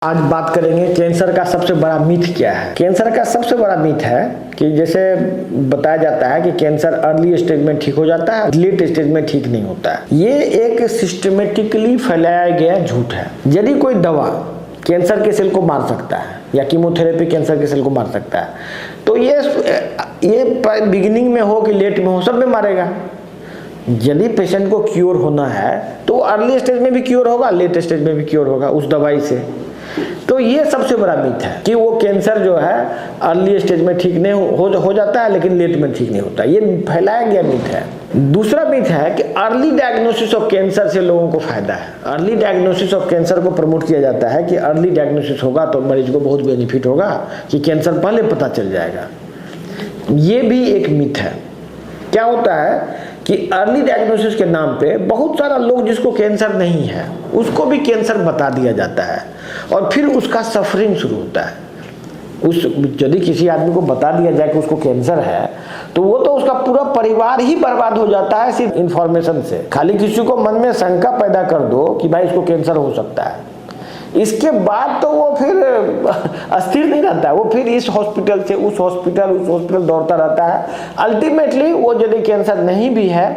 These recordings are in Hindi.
आज बात करेंगे कैंसर का सबसे बड़ा मिथ क्या है। कैंसर का सबसे बड़ा मिथ है कि जैसे बताया जाता है कि कैंसर अर्ली स्टेज में ठीक हो जाता है, लेट स्टेज में ठीक नहीं होता है। ये एक सिस्टमेटिकली फैलाया गया झूठ है। यदि कोई दवा कैंसर के सेल को मार सकता है या कीमोथेरेपी कैंसर के सेल को मार सकता है, तो ये बिगिनिंग में हो कि लेट में हो, सब में मारेगा। यदि पेशेंट को क्योर होना है तो अर्ली स्टेज में भी क्योर होगा, लेट स्टेज में भी क्योर होगा उस दवाई से। तो ये सबसे बड़ा मिथ है कि वो कैंसर जो है अर्ली स्टेज में ठीक नहीं हो जाता है लेकिन लेट में ठीक नहीं होता। ये फैलाया गया मिथ है। दूसरा मिथ है कि अर्ली डायग्नोसिस ऑफ कैंसर से लोगों को फायदा है। अर्ली डायग्नोसिस ऑफ कैंसर को प्रमोट किया जाता है कि अर्ली डायग्नोसिस होगा तो मरीज को बहुत बेनिफिट होगा कि कैंसर पहले पता चल जाएगा। ये भी एक मिथ है। क्या होता है कि अर्ली डायग्नोसिस के नाम पे बहुत सारा लोग जिसको कैंसर नहीं है उसको भी कैंसर बता दिया जाता है और फिर उसका सफरिंग शुरू होता है। यदि किसी आदमी को बता दिया जाए कि उसको कैंसर है तो वो तो उसका पूरा परिवार ही बर्बाद हो जाता है सिर्फ इंफॉर्मेशन से। खाली किसी को मन में शंका पैदा कर दो कि भाई इसको कैंसर हो सकता है, इसके बाद तो वो फिर अस्थिर नहीं रहता है। वो फिर इस हॉस्पिटल से उस हॉस्पिटल दौड़ता रहता है। अल्टीमेटली वो यदि कैंसर नहीं भी है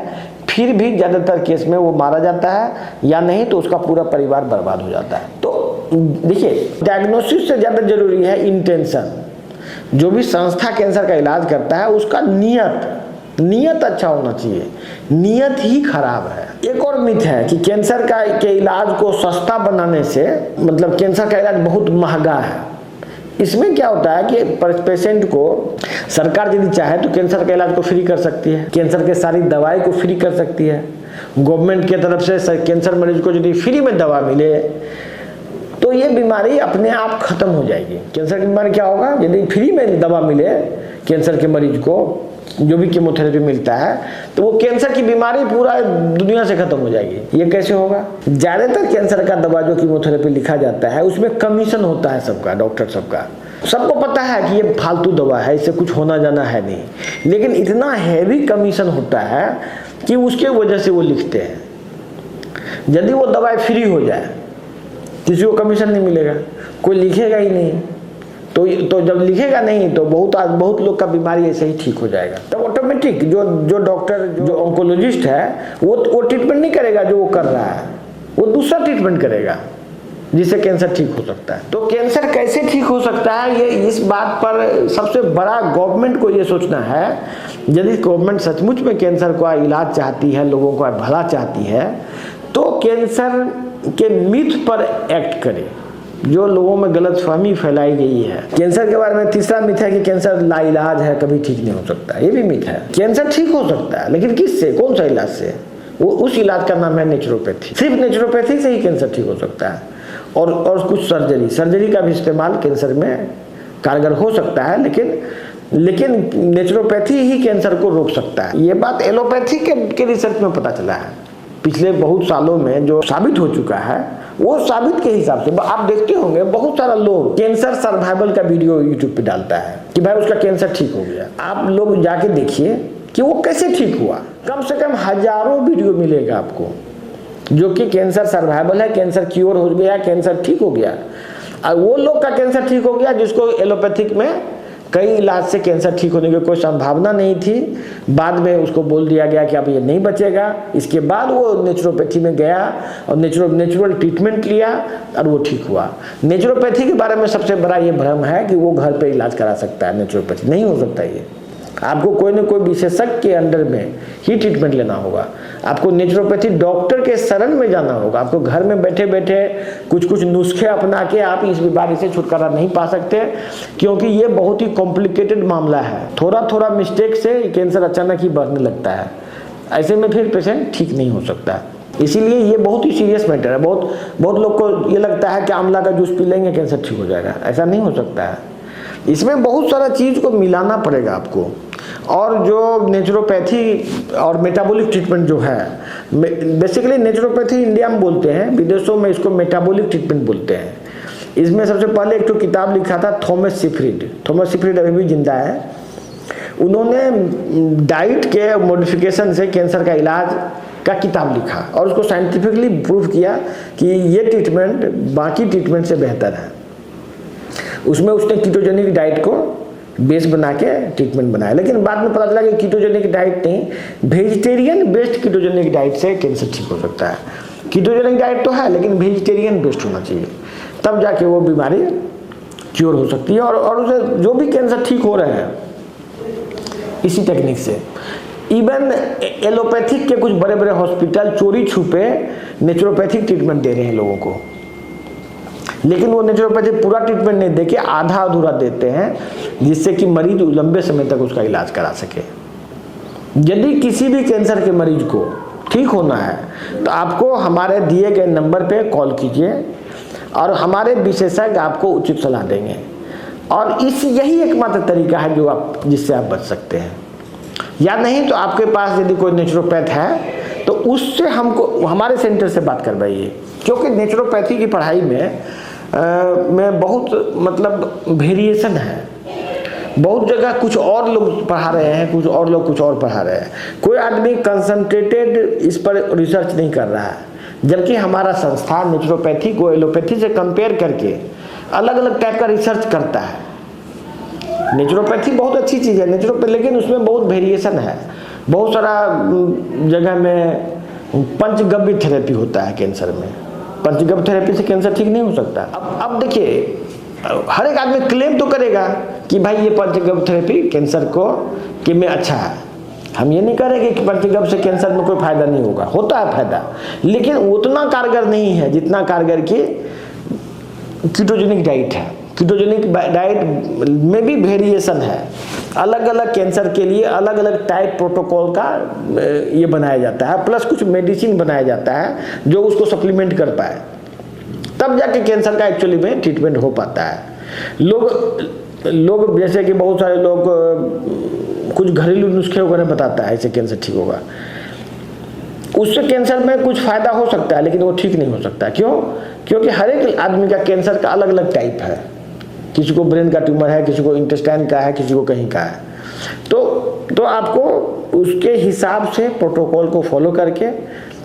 फिर भी ज्यादातर केस में वो मारा जाता है, या नहीं तो उसका पूरा परिवार बर्बाद हो जाता है। तो देखिए, डायग्नोसिस से ज्यादा जरूरी है इंटेंशन। जो भी संस्था कैंसर का इलाज करता है उसका नियत अच्छा होना चाहिए। नियत ही खराब है। एक और मिथ है कि कैंसर के इलाज को सस्ता बनाने से मतलब कैंसर का इलाज बहुत महंगा है। इसमें क्या होता है कि पेशेंट को सरकार यदि चाहे तो कैंसर के इलाज को फ्री कर सकती है, कैंसर के सारी दवाई को फ्री कर सकती है। गवर्नमेंट की तरफ से कैंसर मरीज को यदि फ्री में दवा मिले तो ये बीमारी अपने आप खत्म हो जाएगी। कैंसर की बीमारी क्या होगा, यदि फ्री में दवा मिले कैंसर के मरीज को, जो भी कीमोथेरेपी मिलता है, तो वो कैंसर की बीमारी पूरा दुनिया से खत्म हो जाएगी। ये कैसे होगा? ज्यादातर कैंसर का दवा जो कीमोथेरेपी लिखा जाता है उसमें कमीशन होता है सबका, डॉक्टर सबको पता है कि ये फालतू दवा है, इससे कुछ होना जाना है नहीं, लेकिन इतना हैवी कमीशन होता है कि उसके वजह से वो लिखते हैं। यदि वो दवाई फ्री हो जाए किसी को कमीशन नहीं मिलेगा, कोई लिखेगा ही नहीं। तो जब लिखेगा नहीं तो बहुत लोग का बीमारी ऐसे ही ठीक हो जाएगा। तब ऑटोमेटिक जो डॉक्टर जो ऑन्कोलॉजिस्ट है वो ट्रीटमेंट नहीं करेगा जो वो कर रहा है, वो दूसरा ट्रीटमेंट करेगा जिससे कैंसर ठीक हो सकता है। तो कैंसर कैसे ठीक हो सकता है, ये इस बात पर सबसे बड़ा गवर्नमेंट को ये सोचना है। यदि गवर्नमेंट सचमुच में कैंसर का इलाज चाहती है, लोगों का भला चाहती है, तो कैंसर के मिथ पर एक्ट करे जो लोगों में गलतफहमी फैलाई गई है। कैंसर के बारे में तीसरा मिथ है कि कैंसर लाइलाज है, कभी ठीक नहीं हो सकता। ये भी मिथ है। कैंसर ठीक हो सकता है लेकिन किससे, कौन सा इलाज से? वो उस इलाज का नाम है नेचुरोपैथी। सिर्फ नेचुरोपैथी से ही कैंसर ठीक हो सकता है और कुछ सर्जरी का भी इस्तेमाल कैंसर में कारगर हो सकता है, लेकिन नेचुरोपैथी ही कैंसर को रोक सकता है। ये बात एलोपैथी के रिसर्च में पता चला है पिछले बहुत सालों में, जो साबित हो चुका है। वो साबित के हिसाब से आप देखते होंगे बहुत सारा लोग कैंसर सर्वाइवल का वीडियो यूट्यूब पे डालता है कि भाई उसका कैंसर ठीक हो गया। आप लोग जाके देखिए कि वो कैसे ठीक हुआ। कम से कम हजारों वीडियो मिलेगा आपको जो कि कैंसर सर्वाइवल है, कैंसर क्योर हो गया, कैंसर ठीक हो गया। और वो लोग का कैंसर ठीक हो गया जिसको एलोपैथिक में कई इलाज से कैंसर ठीक होने की कोई संभावना नहीं थी, बाद में उसको बोल दिया गया कि अब ये नहीं बचेगा। इसके बाद वो नेचुरोपैथी में गया और नेचुरल ट्रीटमेंट लिया और वो ठीक हुआ। नेचुरोपैथी के बारे में सबसे बड़ा ये भ्रम है कि वो घर पे इलाज करा सकता है। नेचुरोपैथी नहीं हो सकता। ये आपको कोई न कोई विशेषज्ञ के अंडर में ही ट्रीटमेंट लेना होगा। आपको नेचुरोपैथी डॉक्टर के शरण में जाना होगा। आपको घर में बैठे बैठे कुछ नुस्खे अपना के आप इस बीमारी से छुटकारा नहीं पा सकते, क्योंकि ये बहुत ही कॉम्प्लिकेटेड मामला है। थोड़ा मिस्टेक से कैंसर अचानक ही बढ़ने लगता है। ऐसे में फिर पेशेंट ठीक नहीं हो सकता। इसीलिए ये बहुत ही सीरियस मैटर है। बहुत लोग को ये लगता है कि आंवला का जूस पी लेंगे कैंसर ठीक हो जाएगा। ऐसा नहीं हो सकता है। इसमें बहुत सारा चीज को मिलाना पड़ेगा आपको। और जो नेचुरोपैथी और मेटाबॉलिक ट्रीटमेंट जो है, बेसिकली नेचुरोपैथी इंडिया में बोलते हैं, विदेशों में इसको मेटाबॉलिक ट्रीटमेंट बोलते हैं। इसमें सबसे पहले एक तो किताब लिखा था थॉमस सिफरिड अभी भी जिंदा है। उन्होंने डाइट के मॉडिफिकेशन से कैंसर का इलाज का किताब लिखा और उसको साइंटिफिकली प्रूव किया कि ये ट्रीटमेंट बाकी ट्रीटमेंट से बेहतर है। उसमें उसने कीटोजेनिक डाइट को बेस बना के ट्रीटमेंट बनाया, लेकिन बाद में पता चला कि कीटोजेनिक डाइट नहीं, वेजिटेरियन बेस्ड कीटोजेनिक डाइट से कैंसर ठीक हो सकता है। कीटोजेनिक डाइट तो है लेकिन वेजिटेरियन बेस्ड होना चाहिए, तब जाके वो बीमारी क्योर हो सकती है। और उसे जो भी कैंसर ठीक हो रहे हैं इसी टेक्निक से। इवन एलोपैथिक के कुछ बड़े बड़े हॉस्पिटल चोरी छुपे नेचुरोपैथिक ट्रीटमेंट दे रहे हैं लोगों को, लेकिन वो नेचुरोपैथिक पूरा ट्रीटमेंट नहीं देके आधा अधूरा देते हैं, जिससे कि मरीज लंबे समय तक उसका इलाज करा सके। यदि किसी भी कैंसर के मरीज को ठीक होना है तो आपको हमारे दिए गए नंबर पे कॉल कीजिए और हमारे विशेषज्ञ आपको उचित सलाह देंगे। और यही एकमात्र तरीका है जो जिससे आप बच सकते हैं। या नहीं तो आपके पास यदि कोई नेचुरोपैथ है तो उससे हमको हमारे सेंटर से बात करवाइए, क्योंकि नेचुरोपैथी की पढ़ाई में बहुत मतलब वेरिएशन है। बहुत जगह कुछ और लोग पढ़ा रहे हैं, कुछ और लोग कुछ और पढ़ा रहे हैं। कोई आदमी कंसंट्रेटेड इस पर रिसर्च नहीं कर रहा है, जबकि हमारा संस्थान नेचुरोपैथी को एलोपैथी से कंपेयर करके अलग अलग टाइप का रिसर्च करता है। नेचुरोपैथी बहुत अच्छी चीज़ है नेचुरोपैथी, लेकिन उसमें बहुत वेरिएशन है। बहुत सारा जगह में पंचगव्य थेरेपी होता है कैंसर में। पंचगव्य थेरेपी से कैंसर ठीक नहीं हो सकता। अब देखिए, हर एक आदमी क्लेम तो करेगा कि भाई ये पंचगव्य थेरेपी कैंसर को कि में अच्छा है। हम ये नहीं कह रहे कि पंचगव्य से कैंसर में कोई फायदा नहीं होगा, होता है फायदा, लेकिन उतना कारगर नहीं है जितना कारगर की कीटोजेनिक डाइट है। कीटोजेनिक डाइट में भी वेरिएशन है, अलग अलग कैंसर के लिए अलग अलग टाइप प्रोटोकॉल का ये बनाया जाता है, प्लस कुछ मेडिसिन बनाया जाता है जो उसको सप्लीमेंट कर पाए, तब जाके कैंसर का एक्चुअली में ट्रीटमेंट हो पाता है। लोग जैसे कि बहुत सारे लोग कुछ घरेलू नुस्खे वगैरह बताता है ऐसे कैंसर ठीक होगा, उससे कैंसर में कुछ फायदा हो सकता है लेकिन वो ठीक नहीं हो सकता। क्यों? क्योंकि हर एक आदमी का कैंसर का अलग अलग टाइप है। किसी को ब्रेन का ट्यूमर है, किसी को इंटेस्टाइन का है, किसी को कहीं का है। तो आपको उसके हिसाब से प्रोटोकॉल को फॉलो करके,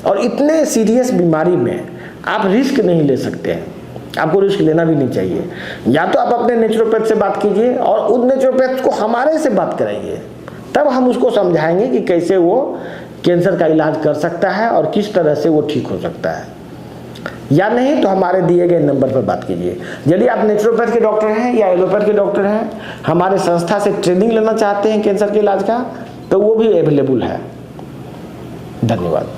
और इतने सीरियस बीमारी में आप रिस्क नहीं ले सकते हैं, आपको रिस्क लेना भी नहीं चाहिए। या तो आप अपने नेचुरोपैथ से बात कीजिए और उस नेचुरोपैथ को हमारे से बात कराइए, तब हम उसको समझाएंगे कि कैसे वो कैंसर का इलाज कर सकता है और किस तरह से वो ठीक हो सकता है। या नहीं तो हमारे दिए गए नंबर पर बात कीजिए। यदि आप नेचुरोपैथ के डॉक्टर हैं या एलोपैथ के डॉक्टर हैं, हमारे संस्था से ट्रेनिंग लेना चाहते हैं कैंसर के इलाज का, तो वो भी अवेलेबल है। धन्यवाद।